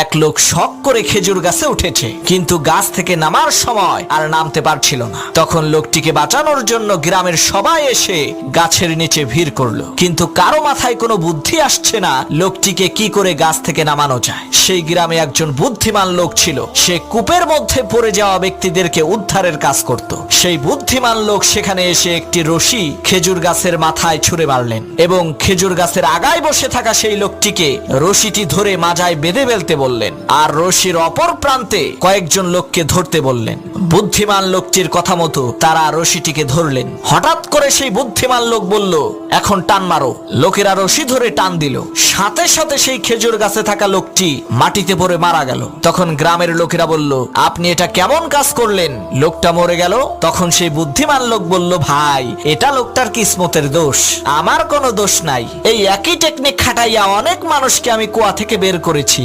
এক লোক শখ করে খেজুর গাছে উঠেছে, কিন্তু গাছ থেকে নামার সময় আর নামতে পারছিল না। তখন লোকটিকে বাঁচানোর জন্য গ্রামের সবাই এসে গাছের নিচে ভিড় করলো, কিন্তু কারো মাথায় কোনো বুদ্ধি আসছে না লোকটিকে কি করে গাছ থেকে নামানো যায়। সেই গ্রামে একজন বুদ্ধিমান লোক ছিল, সে কূপের মধ্যে পড়ে যাওয়া ব্যক্তিদেরকে উদ্ধারের কাজ করত। সেই বুদ্ধিমান লোক সেখানে এসে একটি রশি খেজুর গাছের মাথায় ছুঁড়ে মারলেন এবং খেজুর গাছের আগায় বসে থাকা সেই লোকটিকে রশিটি ধরে মাজায় বেঁধে ফেলতে বললেন, আর রশির অপর প্রান্তে কয়েকজন লোককে ধরতে বললেন। বুদ্ধিমান লোকটির কথা মতো তারা রশিটিকে ধরলেন। হঠাৎ করে সেই বুদ্ধিমান লোক বলল, এখন টান মারো। লোকেরা রশি ধরে টান দিল, সাথে সাথে সেই খেজুর গাছে থাকা লোকটি মাটিতে পড়ে মারা গেল। তখন গ্রামের লোকেরা বলল, আপনি এটা কেমন কাজ করলেন? লোকটা মরে গেল। তখন সেই বুদ্ধিমান লোক বলল, ভাই, এটা লোকটার কিসমতের দোষ, আমার কোনো দোষ নাই। এই একই টেকনিক খাটাইয়া অনেক মানুষকে আমি কুয়া থেকে বের করেছি।